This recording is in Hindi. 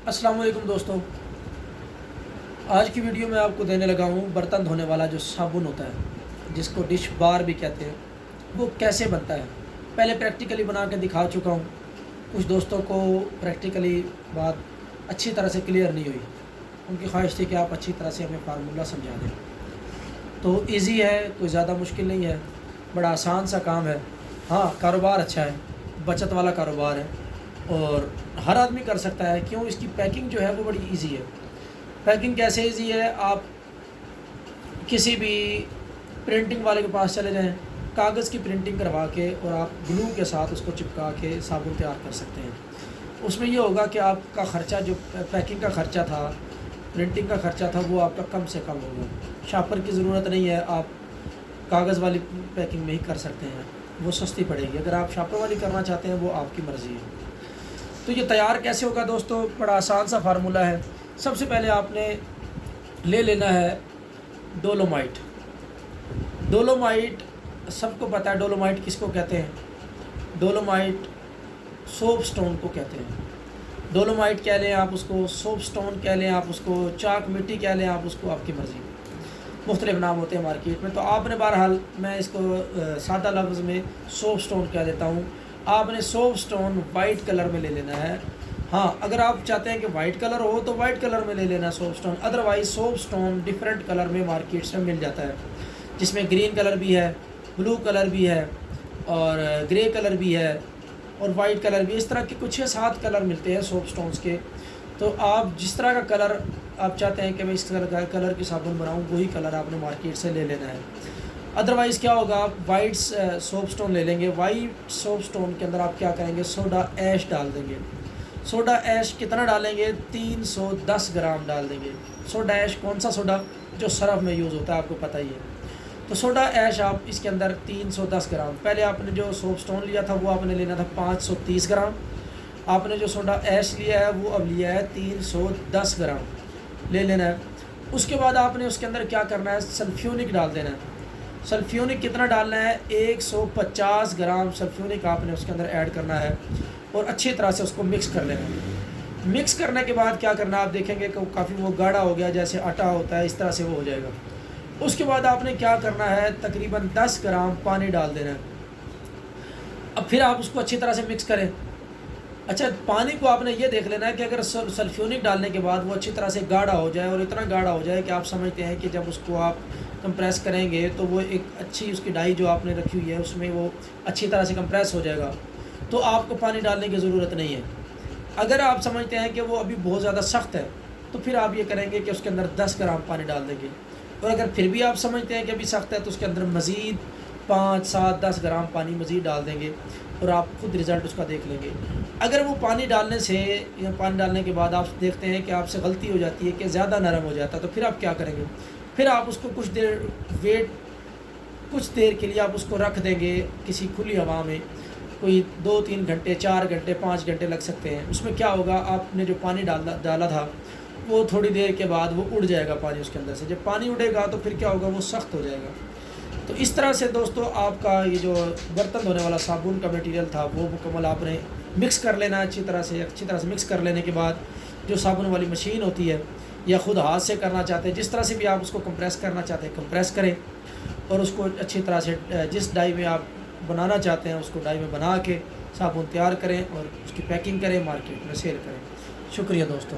अस्सलाम वालेकुम दोस्तों। आज की वीडियो में आपको देने लगा हूँ बर्तन धोने वाला जो साबुन होता है, जिसको डिश बार भी कहते हैं, वो कैसे बनता है। पहले प्रैक्टिकली बना के दिखा चुका हूँ। कुछ दोस्तों को प्रैक्टिकली बात अच्छी तरह से क्लियर नहीं हुई, उनकी ख्वाहिश थी कि आप अच्छी तरह से हमें फार्मूला समझा दें। तो इजी है, कोई ज़्यादा मुश्किल नहीं है, बड़ा आसान सा काम है। हाँ, कारोबार अच्छा है, बचत वाला कारोबार है और हर आदमी कर सकता है। क्यों? इसकी पैकिंग जो है वो बड़ी इजी है। पैकिंग कैसे इजी है? आप किसी भी प्रिंटिंग वाले के पास चले जाएं, कागज़ की प्रिंटिंग करवा के और आप ग्लू के साथ उसको चिपका के साबुन तैयार कर सकते हैं। उसमें ये होगा कि आपका ख़र्चा, जो पैकिंग का ख़र्चा था, प्रिंटिंग का ख़र्चा था, वो आपका कम से कम होगा। शापर की ज़रूरत नहीं है, आप कागज़ वाली पैकिंग में ही कर सकते हैं, वो सस्ती पड़ेगी। अगर आप शापर वाली करना चाहते हैं, वो आपकी मर्ज़ी है। तो ये तैयार कैसे होगा दोस्तों? बड़ा आसान सा फार्मूला है। सबसे पहले आपने ले लेना है डोलोमाइट। डोलोमाइट सबको पता है, डोलोमाइट किसको कहते हैं? डोलोमाइट सोप स्टोन को कहते हैं। डोलोमाइट कह लें आप उसको, सोप स्टोन कह लें आप उसको, चाक मिट्टी कह लें आप उसको, आपकी मर्ज़ी। मुख्तलिफ़ नाम होते हैं मार्केट में। तो आपने बहरहाल, मैं इसको सादा लफ्ज़ में सोप स्टोन कह देता हूँ। आपने सोप स्टोन वाइट कलर में ले लेना है। हाँ, अगर आप चाहते हैं कि वाइट कलर हो तो वाइट कलर में ले लेना soap stone. Otherwise soap stone different colour में मार्केट से मिल जाता है, जिसमें ग्रीन कलर भी है, ब्लू कलर भी है और ग्रे कलर भी है और वाइट कलर भी। इस तरह के कुछ 6-7 कलर मिलते हैं सोप स्टोन्स के। तो आप जिस तरह का कलर आप चाहते हैं कि मैं इस कलर की साबुन बनाऊँ, वही कलर आपने मार्केट से ले लेना है। अदरवाइज़ क्या होगा, आप वाइट सोप स्टोन ले लेंगे। वाइट सोप स्टोन के अंदर आप क्या करेंगे, सोडा ऐश डाल देंगे। सोडा ऐश कितना डालेंगे? 310 ग्राम डाल देंगे। सोडा ऐश कौन सा सोडा? जो सरफ में यूज़ होता है, आपको पता ही है। तो सोडा ऐश आप इसके अंदर 310 ग्राम। पहले आपने जो सोप स्टोन लिया था वो आपने लेना था 530 ग्राम। आपने जो सोडा ऐश लिया है वो अब लिया है 310 ग्राम ले लेना है। उसके बाद आपने उसके अंदर क्या करना है, सल्फ्यूनिक डाल देना है। सल्फ्यूनिक कितना डालना है? 150 ग्राम सल्फ्यूनिक आपने उसके अंदर ऐड करना है और अच्छी तरह से उसको मिक्स कर लेना है। मिक्स करने के बाद क्या करना, आप देखेंगे कि काफ़ी वो गाढ़ा हो गया, जैसे आटा होता है, इस तरह से वो हो जाएगा। उसके बाद आपने क्या करना है, तकरीबन 10 ग्राम पानी डाल देना है। अब फिर आप उसको अच्छी तरह से मिक्स करें। अच्छा, पानी को आपने ये देख लेना है कि अगर सल्फ्यूनिक डालने के बाद वो अच्छी तरह से गाढ़ा हो जाए और इतना गाढ़ा हो जाए कि आप समझते हैं कि जब उसको आप कंप्रेस करेंगे तो वो एक अच्छी उसकी डाई जो आपने रखी हुई है उसमें वो अच्छी तरह से कंप्रेस हो जाएगा, तो आपको पानी डालने की ज़रूरत नहीं है। अगर आप समझते हैं कि वो अभी बहुत ज़्यादा सख्त है, तो फिर आप ये करेंगे कि उसके अंदर 10 ग्राम पानी डाल देंगे। और अगर फिर भी आप समझते हैं कि अभी सख्त है, तो उसके अंदर मज़ीद 5, 7, 10 ग्राम पानी मज़ीद डाल देंगे और आप खुद रिज़ल्ट उसका देख लेंगे। अगर वो पानी डालने से या पानी डालने के बाद आप देखते हैं कि आपसे गलती हो जाती है कि ज़्यादा नरम हो जाता है, तो फिर आप क्या करेंगे? फिर आप उसको कुछ देर के लिए आप उसको रख देंगे किसी खुली हवा में। कोई 2-3 घंटे, 4 घंटे, 5 घंटे लग सकते हैं। उसमें क्या होगा, आपने जो पानी डाला था वो थोड़ी देर के बाद वो उड़ जाएगा पानी उसके अंदर से। जब पानी उड़ेगा तो फिर क्या होगा, वो सख्त हो जाएगा। तो इस तरह से दोस्तों आपका ये जो बर्तन धोने वाला साबुन का मटेरियल था वो मुकम्मल आपने मिक्स कर लेना है। अच्छी तरह से मिक्स कर लेने के बाद जो साबुन वाली मशीन होती है, या ख़ुद हाथ से करना चाहते हैं, जिस तरह से भी आप उसको कंप्रेस करना चाहते हैं कंप्रेस करें और उसको अच्छी तरह से जिस डाई में आप बनाना चाहते हैं उसको डाई में बना के साबुन तैयार करें और उसकी पैकिंग करें, मार्केट में सेल करें। शुक्रिया दोस्तों।